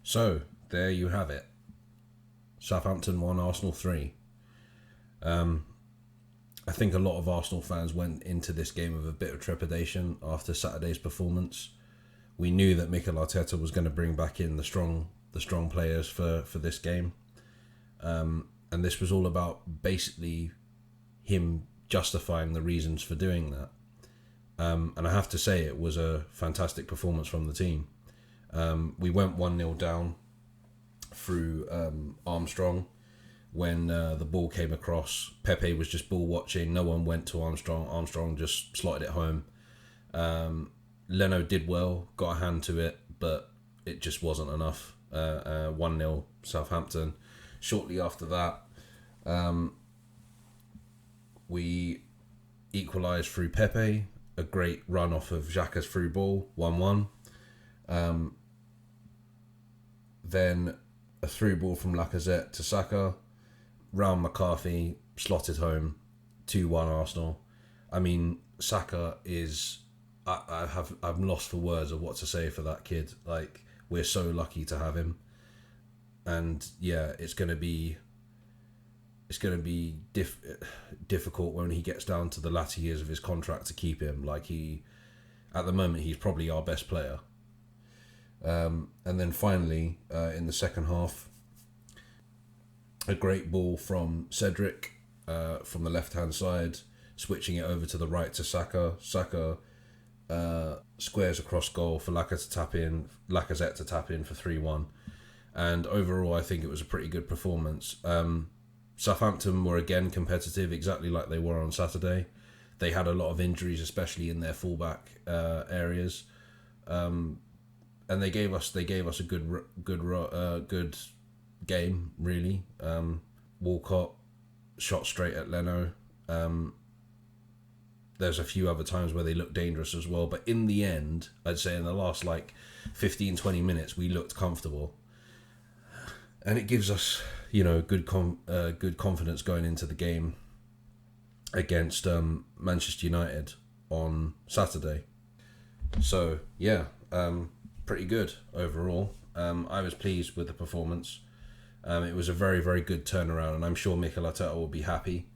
So, there you have it. Southampton 1, Arsenal 3. I think a lot of Arsenal fans went into this game with a bit of trepidation after Saturday's performance. We knew that Mikel Arteta was going to bring back in the strong players for this game. And this was all about basically him justifying the reasons for doing that. And I have to say it was a fantastic performance from the team. We went 1-0 down through Armstrong. When the ball came across, Pepe was just ball watching. No one went to Armstrong. Armstrong just slotted it home. Leno did well, got a hand to it, but it just wasn't enough. 1-0 Southampton. Shortly after that, we equalised through Pepe. A great run off of Xhaka's through ball, 1-1. Then a through ball from Lacazette to Saka. Round McCarthy slotted home, 2-1 Arsenal. I mean, Saka is... I'm lost for words of what to say for that kid. Like, we're so lucky to have him. And yeah, it's going to be difficult when he gets down to the latter years of his contract to keep him. Like, at the moment, he's probably our best player. And then finally, in the second half, a great ball from Cedric from the left-hand side, switching it over to the right to Saka. Saka squares across goal for Lacazette to tap in for 3-1. And overall, I think it was a pretty good performance. Southampton were again competitive, exactly like they were on Saturday. They had a lot of injuries, especially in their fullback areas. And they gave us a good game, really. Walcott shot straight at Leno. There's a few other times where they looked dangerous as well, but in the end, I'd say in the last 15-20 minutes, we looked comfortable, and it gives us good confidence going into the game against Manchester United on Saturday. So yeah, pretty good overall. I was pleased with the performance. It was a very, very good turnaround, and I'm sure Mikel Arteta will be happy.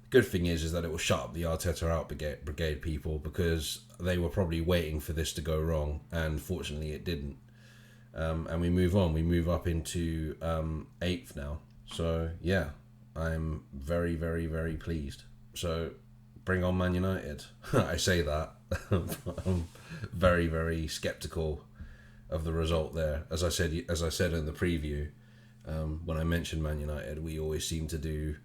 The good thing is that it will shut up the Arteta out brigade people, because they were probably waiting for this to go wrong, and fortunately it didn't. And we move on. We move up into 8th now. So yeah, I'm very, very, very pleased. So bring on Man United. I say that. I'm very, very sceptical of the result there. As I said in the preview, when I mentioned Man United, we always seem to do.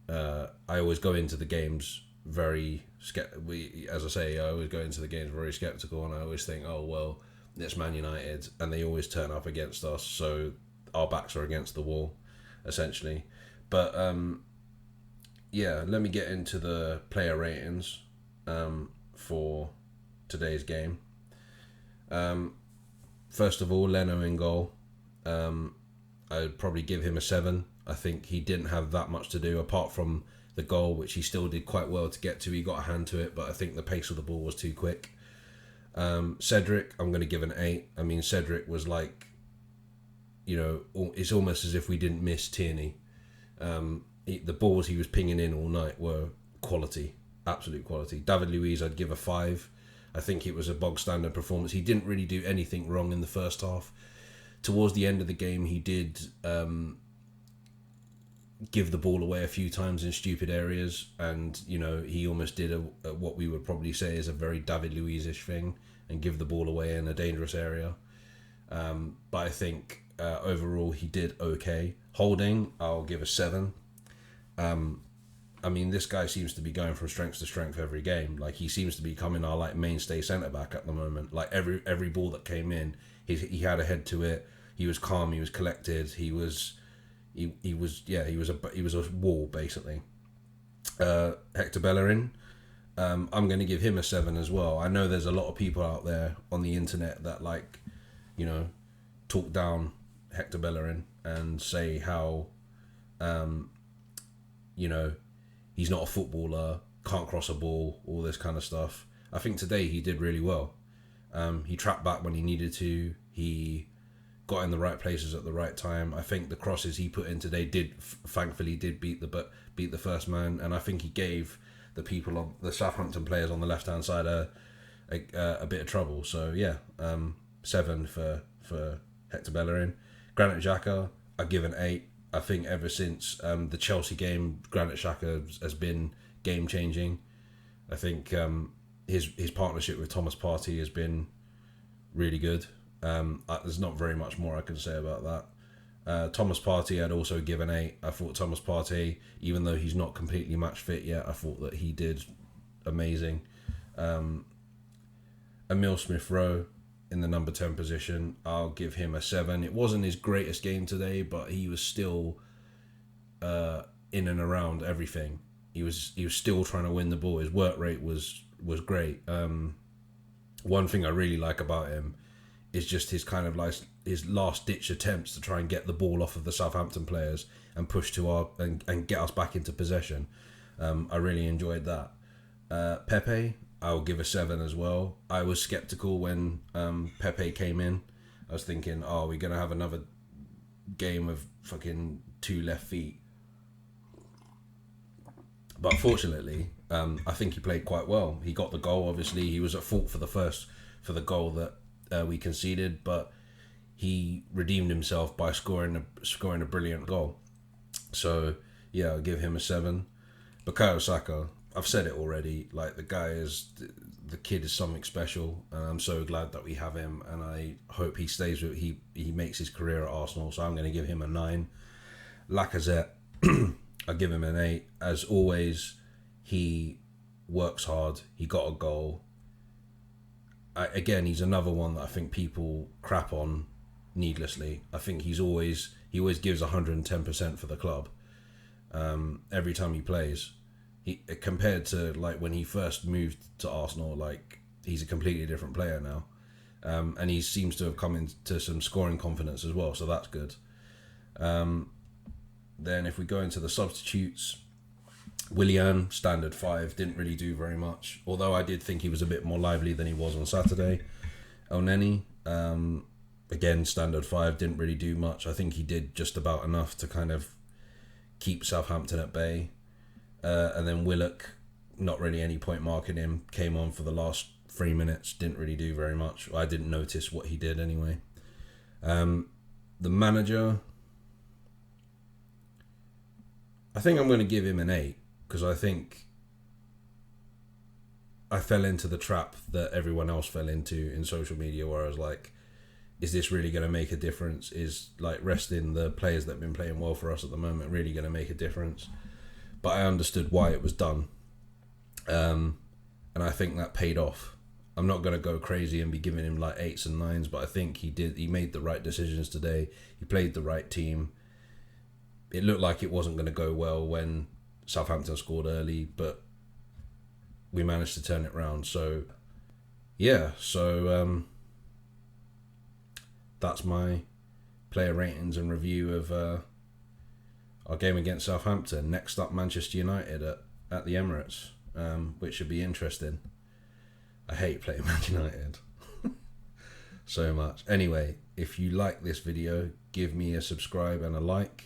I always go into the games very I always go into the games very skeptical, and I always think, oh well, it's Man United, and they always turn up against us, so our backs are against the wall, essentially. But yeah, let me get into the player ratings for today's game. First of all, Leno in goal. I'd probably give him a 7. I think he didn't have that much to do apart from the goal, which he still did quite well to get to. He got a hand to it, but I think the pace of the ball was too quick. Cedric, I'm going to give an 8. I mean, Cedric was it's almost as if we didn't miss Tierney. The balls he was pinging in all night were quality, absolute quality. David Luiz, I'd give a 5. I think it was a bog standard performance. He didn't really do anything wrong in the first half. Towards the end of the game, he did give the ball away a few times in stupid areas, and he almost did what we would probably say is a very David Luiz-ish thing, and give the ball away in a dangerous area. But I think overall he did okay. Holding, I'll give a 7. I mean, this guy seems to be going from strength to strength every game. Like, he seems to be becoming our mainstay centre back at the moment. Like, every ball that came in, he had a head to it. He was calm. He was collected. He was a wall basically. Hector Bellerin, I'm going to give him a 7 as well. I know there's a lot of people out there on the internet that talk down Hector Bellerin and say how he's not a footballer, can't cross a ball, all this kind of stuff. I think today he did really well. He trapped back when he needed to. He got in the right places at the right time. I think the crosses he put in today thankfully beat the first man, and I think he gave the people on the Southampton players on the left hand side a bit of trouble. So yeah, 7 for Hector Bellerin. Granit Xhaka, I give an 8. I think ever since the Chelsea game, Granit Xhaka has been game changing. I think his partnership with Thomas Partey has been really good. There's not very much more I can say about that. Thomas Partey, I'd also give an 8. I thought Thomas Partey, even though he's not completely match fit yet, I thought that he did amazing. Emile Smith-Rowe in the number 10 position, I'll give him a 7. It wasn't his greatest game today, but he was still in and around everything. He was still trying to win the ball. His work rate was great. One thing I really like about him is just his kind of like his last ditch attempts to try and get the ball off of the Southampton players and push to our and get us back into possession. I really enjoyed that. Pepe, I'll give a 7 as well. I was skeptical when Pepe came in. I was thinking, oh, we're gonna have another game of fucking 2 left feet. But fortunately, I think he played quite well. He got the goal. Obviously, he was at fault for the goal that we conceded, but he redeemed himself by scoring a brilliant goal. So yeah, I'll give him a 7. Bukayo Saka, I've said it already. Like the kid is something special, and I'm so glad that we have him. And I hope he stays with he makes his career at Arsenal. So I'm going to give him a 9. Lacazette, I'll give him an 8. As always, he works hard. He got a goal. Again, he's another one that I think people crap on needlessly. I think he always gives 110% for the club. Every time he plays, compared to like when he first moved to Arsenal, like he's a completely different player now, and he seems to have come into some scoring confidence as well. So that's good. Then if we go into the substitutes, Willian, standard 5, didn't really do very much. Although I did think he was a bit more lively than he was on Saturday. Elneny, again, standard 5, didn't really do much. I think he did just about enough to kind of keep Southampton at bay. And then Willock, not really any point marking him, came on for the last 3 minutes, didn't really do very much. I didn't notice what he did anyway. The manager, I think I'm going to give him an 8, because I think I fell into the trap that everyone else fell into in social media, where I was like, is this really going to make a difference? Is like resting the players that have been playing well for us at the moment really going to make a difference? But I understood why it was done. And I think that paid off. I'm not going to go crazy and be giving him like 8s and 9s, but I think he made the right decisions today. He played the right team. It looked like it wasn't going to go well when Southampton scored early, but we managed to turn it around. So, yeah. So, that's my player ratings and review of our game against Southampton. Next up, Manchester United at the Emirates, which should be interesting. I hate playing Man United so much. Anyway, if you like this video, give me a subscribe and a like.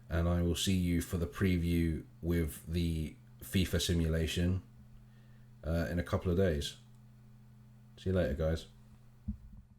And I will see you for the preview with the FIFA simulation in a couple of days. See you later, guys.